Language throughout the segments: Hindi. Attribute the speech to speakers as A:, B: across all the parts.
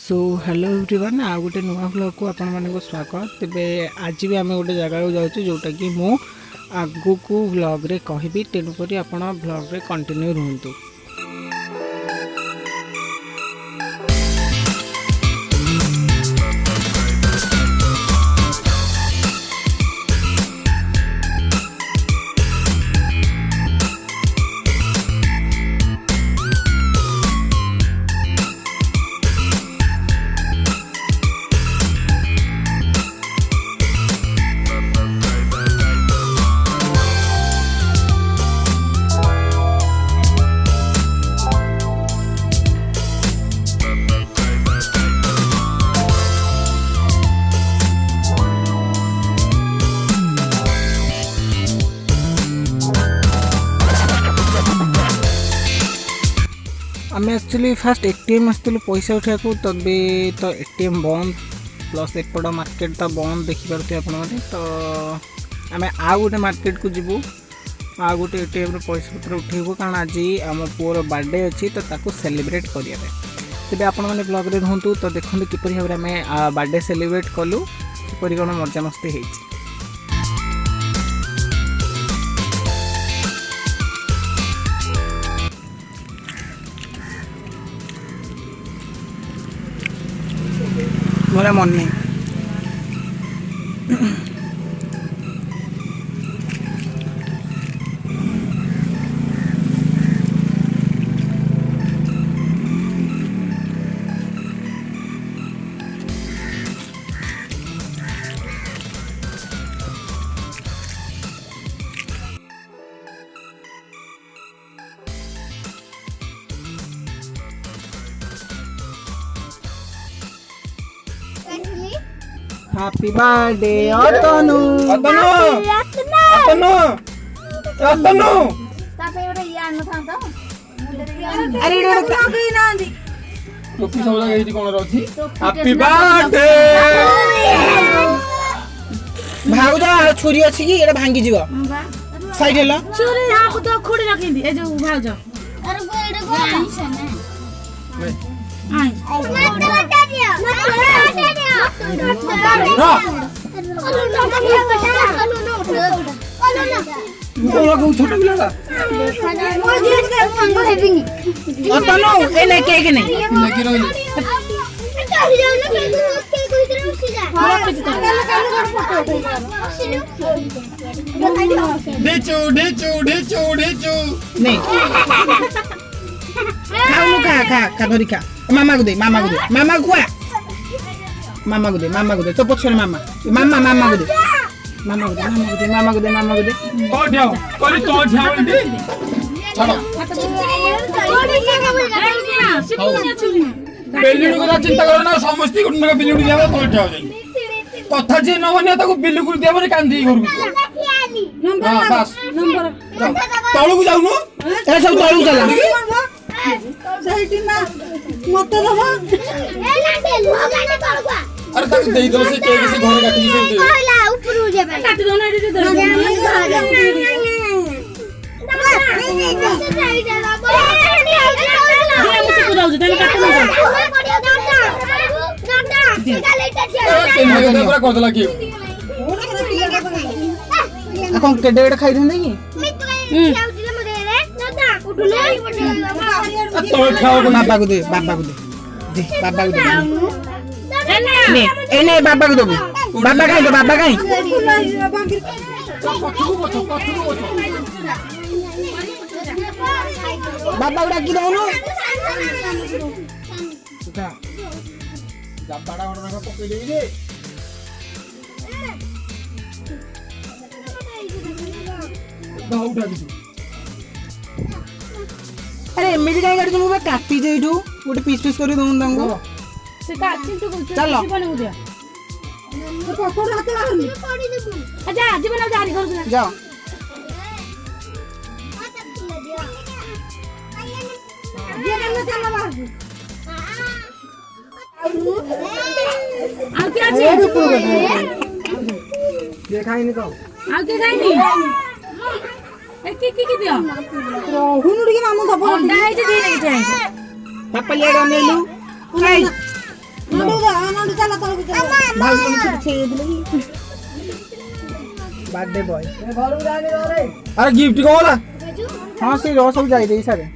A: सो हेलो एवरीवन आ गोटे नुआ ब्लॉग को आपण मानक स्वागत। तेबे आज भी आम गोटे जगह जाऊँ जोटा कि मु आगु को ब्लॉग रे कहबी, तेणुक आपण ब्लॉग रे कंटिन्यू रुहतु। आम एक्चुअली फास्ट एटीएम आसलु पैसा उठा को, तबे तो एटीएम बंद प्लस एपट मार्केट तो बंद देखिपे आपने। तो आम आउ गोटे मार्केट को जीवु, आ गोटे एटीएम पैसा पत्र उठेबू, कारण आज आम पुअर बर्थडे अच्छी तो ताको सेलिब्रेट करिया। तेबे आपण माने ब्लॉग रे रहंतु तो देखंतु किपरि भाबरे आम बर्थडे सेलिब्रेट कलु, किपरि कोन मजा मस्ती हेछि। मोरा मन नहीं हैप्पी बर्थडे अतनु अतनु अतनु अतनु तापे ओरे यान था तो अरे रे टोपी नांदी टोपी सब लगे एठी कोन रहछि। हैप्पी बर्थडे भाउजा छुरी अछि कि एटा भांगी जीव साइड हेला छुरी आ तो खोडी रखिंदी ए जो भाउजा। अरे वो एटा को टेंशन है आई बता दियो बता दियो छोटा पिला केक नहीं खा धरी खा मामा को दे मामा को दे मामा को खुआ मामा को दे तो पछर मामा मामा मामा को दे मामा को दे मामा को दे मामा को दे मामा को दे तो ठाओ कोली तो ठाओ दे चलो बिल्ली को चिंता करो ना समस्ती को ना बिल्ली दिया तो ठाओ जाई कथा जे न बने ताको बिल्ली को दिया बने कांदी घर को। हां बस नंबर तळु को जाउनो ए सब तळु को चला सही ना मत दबा ए लाटे गाने तळुआ। अरे तक देई दो से के किसी घर काटी से दे कहला ऊपर हो जाबे काटी दो ना एडी दे कौन के डेढ़ खाई देंगे कि तो खाओ को बाबा को दे बाबा को दे बाबा को दे ने बाबा को दो बाबा खाई दो बाबा खाई बाबा उड़ा की दउनु सुता डब्बाडा ऑर्डर का पकई देबी जे दो उठा दी। अरे मेरी काय गाड़ी तुम काटी जेठू गोटे पीस पीस कर दउन तंगो से काटी तो चलो बने हो दिया तो पकड़ हाथ बाहर पड़ी देबू अच्छा आज बना जा घर को जाओ ये करना चला बाहर आ क्या ये खाई नहीं तो आ के खाई नहीं की दियो हुनुडी के मामू सब डाई जे दे नहीं चाहे पापा ले गनेलु भाई तुम छोटे छे बर्थडे बॉय
B: अरे गिफ्ट को वाला
A: हाँ से रो सब जाई दे सारे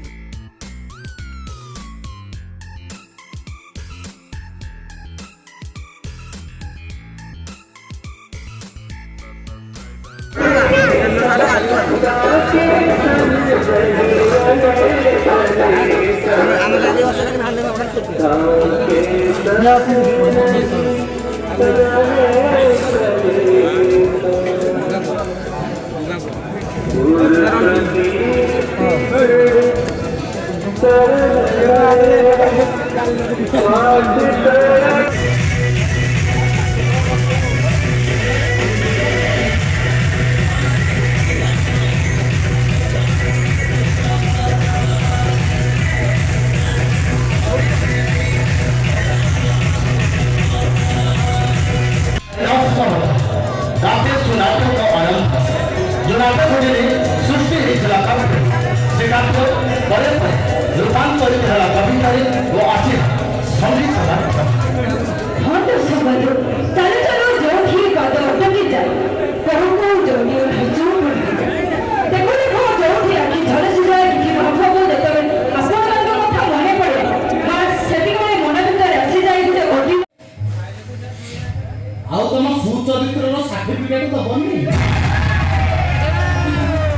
B: सर्टिफिकेट तो बनी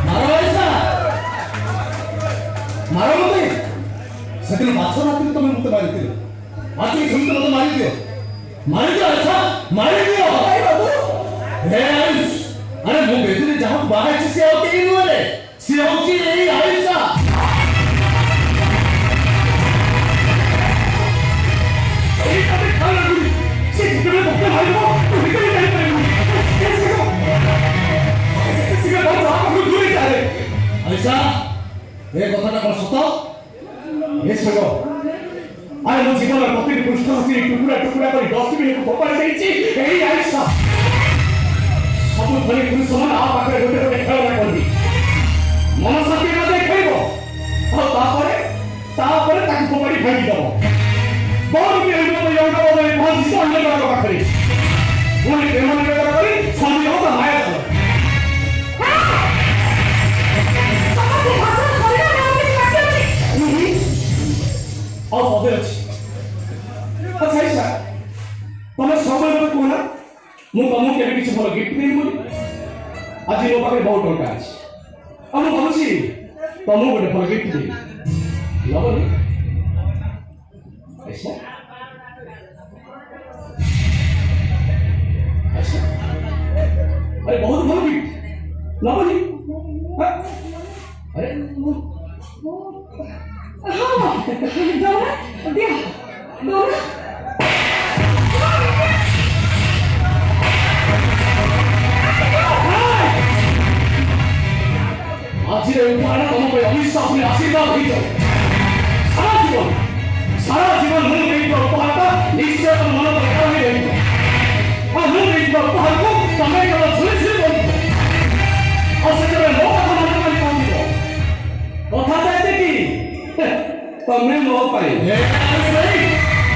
B: मारो ऐसा मारो मते सकिन बाछो राती तुम मते मारी दियो आज की सुन मते मारी दियो ऐसा मारी दियो हे आयुष अरे मु बेतले जहां बाहर से होते ही रे से होती नहीं आयुषा ये कभी खाना नहीं से तुम्हें मते मारी दो तुम निकल जाए ऐसा ये कथा का सत ये सगो आय मो जीवन प्रति पृष्ठ से टुकड़ा टुकड़ा कर डस्टबिन को पपाई देछि एही ऐसा सब भले पुरुष मान आ पाखे गोटे गोटे खेलना कर दी मन शक्ति न देखैबो और तापरे ताकि पपाई फेंकी दबो बहुत के लोग योगा बोले बहुत स्टैंड लगा पाखरे बोले प्रेम निवेदन करी स्वामी होता माया और पदे अच्छी अच्छा ऐसा तुम समय में कहना मु तुमको केबे किछ भलो गिफ्ट देई बोली आज मो पाखे बहुत टंका अछि आ मु भाबुछि तुमको गोटे भलो गिफ्ट देई लबनी ऐसा ऐसा अरे बहुत भलो गिफ्ट लबनी अरे हाँ दौड़ा दिया दौड़ा आज ये उपाय तुम पे अविश्वास में आशीर्वाद ही जाओ सारा जीवन मुझे नहीं तो उपहार का निश्चय तुम मन पर रखा नहीं रहेगा और मुझे नहीं तो उपहार को समय का सुनिश्चित बोलते और सच में लोग का मन में काम करो कथा कहते कि तमने मोह पाई